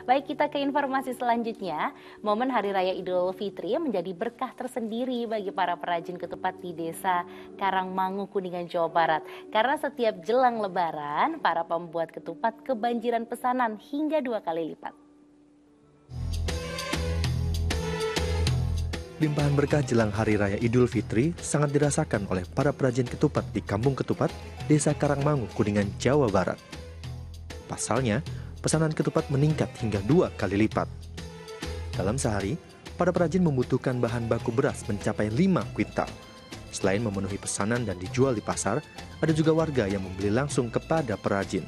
Baik, kita ke informasi selanjutnya. Momen Hari Raya Idul Fitri menjadi berkah tersendiri bagi para perajin ketupat di Desa Karangmangu, Kuningan, Jawa Barat. Karena setiap jelang Lebaran, para pembuat ketupat kebanjiran pesanan hingga 2 kali lipat. Limpahan berkah jelang Hari Raya Idul Fitri sangat dirasakan oleh para perajin ketupat di Kampung Ketupat, Desa Karangmangu, Kuningan, Jawa Barat. Pasalnya, pesanan ketupat meningkat hingga 2 kali lipat. Dalam sehari, para perajin membutuhkan bahan baku beras mencapai 5 kuintal. Selain memenuhi pesanan dan dijual di pasar, ada juga warga yang membeli langsung kepada perajin.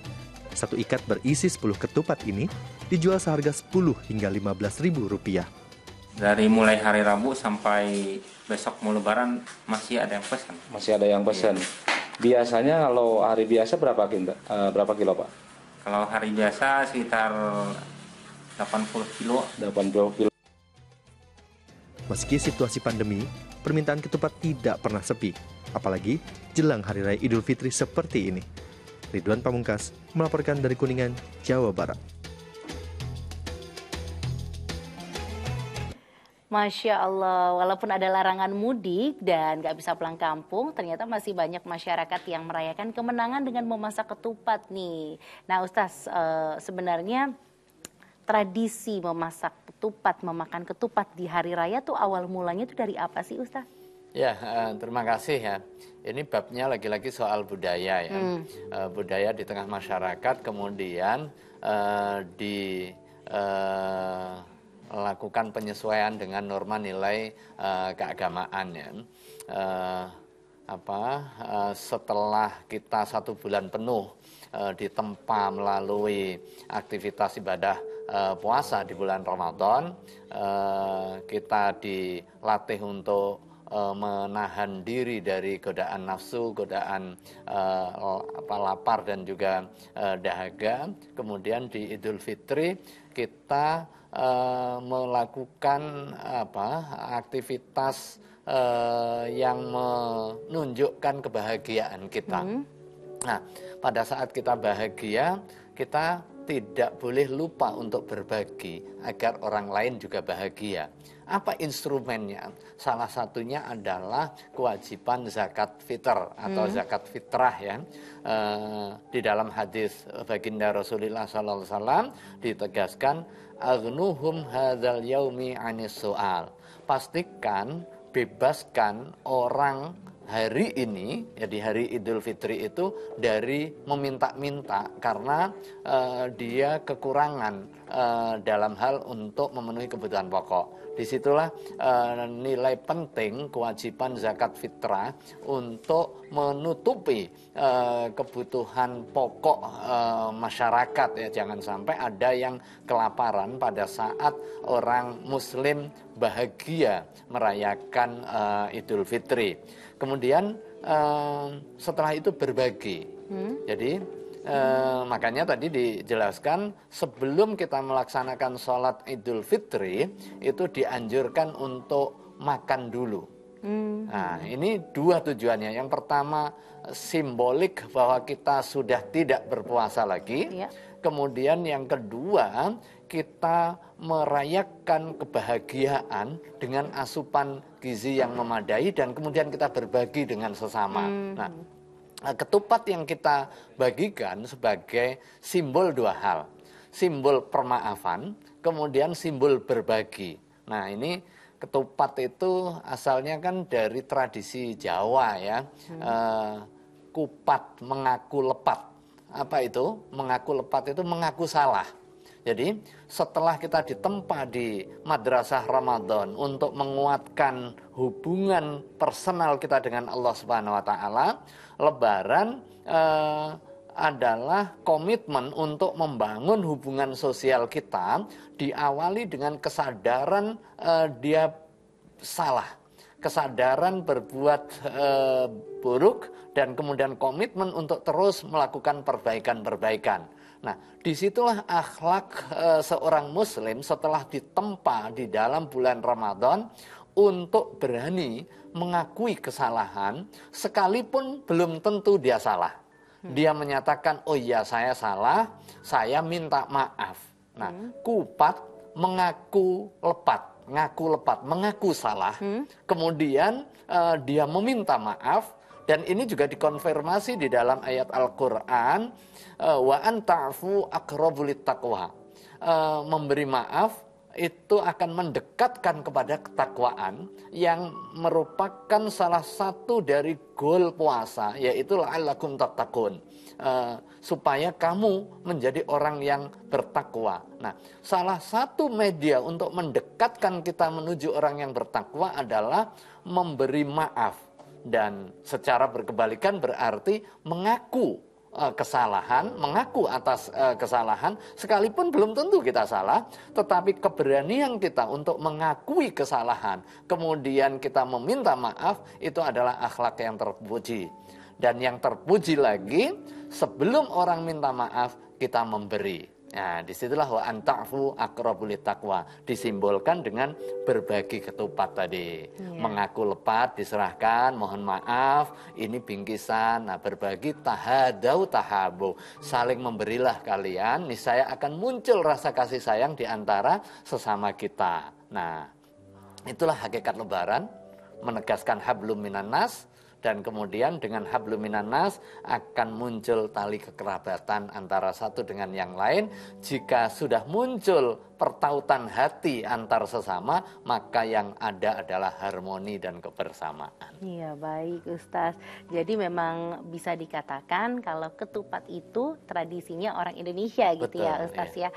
Satu ikat berisi 10 ketupat ini dijual seharga 10 hingga 15 ribu rupiah. Dari mulai hari Rabu sampai besok mau Lebaran masih ada yang pesan. Masih ada yang pesan. Iya. Biasanya kalau hari biasa berapa kilo, Pak? Kalau hari biasa sekitar 80 kilo. 80 kilo. Meski situasi pandemi, permintaan ketupat tidak pernah sepi, apalagi jelang Hari Raya Idul Fitri seperti ini. Ridwan Pamungkas melaporkan dari Kuningan, Jawa Barat. Masya Allah, walaupun ada larangan mudik dan gak bisa pulang kampung, ternyata masih banyak masyarakat yang merayakan kemenangan dengan memasak ketupat nih. Nah Ustaz, sebenarnya tradisi memasak ketupat, memakan ketupat di hari raya tuh awal mulanya tuh dari apa sih Ustaz? Ya, terima kasih ya. Ini babnya lagi-lagi soal budaya ya. Budaya di tengah masyarakat, kemudian lakukan penyesuaian dengan norma nilai keagamaan ya. Setelah kita 1 bulan penuh ditempa melalui aktivitas ibadah puasa di bulan Ramadan, kita dilatih untuk menahan diri dari godaan nafsu, godaan lapar dan juga dahaga. Kemudian di Idul Fitri kita melakukan aktivitas yang menunjukkan kebahagiaan kita. Nah, pada saat kita bahagia, kita tidak boleh lupa untuk berbagi agar orang lain juga bahagia. Apa instrumennya? Salah satunya adalah kewajiban zakat fitr atau zakat fitrah ya. Di dalam hadis baginda Rasulullah SAW ditegaskan, aghnuhum hadzal yaumi anis soal. Pastikan, bebaskan orang hari ini, ya di hari Idul Fitri itu dari meminta-minta karena dia kekurangan dalam hal untuk memenuhi kebutuhan pokok. Disitulah nilai penting kewajiban zakat fitrah untuk menutupi kebutuhan pokok masyarakat ya. Jangan sampai ada yang kelaparan pada saat orang Muslim bahagia merayakan Idul Fitri. Kemudian setelah itu berbagi. Jadi makanya tadi dijelaskan sebelum kita melaksanakan sholat Idul Fitri itu dianjurkan untuk makan dulu. Nah, ini 2 tujuannya. Yang pertama simbolik bahwa kita sudah tidak berpuasa lagi. Kemudian yang kedua, kita merayakan kebahagiaan dengan asupan gizi yang memadai dan kemudian kita berbagi dengan sesama. Nah, ketupat yang kita bagikan sebagai simbol 2 hal. Simbol permaafan, kemudian simbol berbagi. Nah, ini ketupat itu asalnya kan dari tradisi Jawa ya. Kupat mengaku lepat. Apa itu? Mengaku lepat itu mengaku salah. Jadi setelah kita ditempa di madrasah Ramadan untuk menguatkan hubungan personal kita dengan Allah Subhanahu wa taala, Lebaran adalah komitmen untuk membangun hubungan sosial kita diawali dengan kesadaran dia salah, kesadaran berbuat buruk dan kemudian komitmen untuk terus melakukan perbaikan-perbaikan. Nah, disitulah akhlak seorang muslim setelah ditempa di dalam bulan Ramadan untuk berani mengakui kesalahan sekalipun belum tentu dia salah. Dia menyatakan, oh iya saya salah, saya minta maaf. Nah, kupat mengaku lepat, mengaku salah. Kemudian dia meminta maaf, dan ini juga dikonfirmasi di dalam ayat Al-Qur'an, wa anta'fu aqrabu littaqwa. Memberi maaf itu akan mendekatkan kepada ketakwaan, yang merupakan salah satu dari goal puasa, yaitu la'allakum tattaqun. Supaya kamu menjadi orang yang bertakwa. Nah, salah satu media untuk mendekatkan kita menuju orang yang bertakwa adalah memberi maaf. Dan secara berkebalikan berarti mengaku kesalahan, mengaku atas kesalahan, sekalipun belum tentu kita salah, tetapi keberanian kita untuk mengakui kesalahan, kemudian kita meminta maaf, itu adalah akhlak yang terpuji. Dan yang terpuji lagi, sebelum orang minta maaf, kita memberi. Nah, disitulah wa anta'fu aqrabu littaqwa, disimbolkan dengan berbagi ketupat tadi. Mengaku lepat, diserahkan, mohon maaf, ini bingkisan. Nah, berbagi tahadau tahabu, saling memberilah kalian, niscaya akan muncul rasa kasih sayang di antara sesama kita. Nah, itulah hakikat Lebaran, menegaskan hablum minan nas. Dan kemudian dengan hablum minan nas akan muncul tali kekerabatan antara satu dengan yang lain. Jika sudah muncul pertautan hati antar sesama, maka yang ada adalah harmoni dan kebersamaan. Iya, baik Ustaz. Jadi memang bisa dikatakan kalau ketupat itu tradisinya orang Indonesia gitu. Betul, ya Ustaz ya.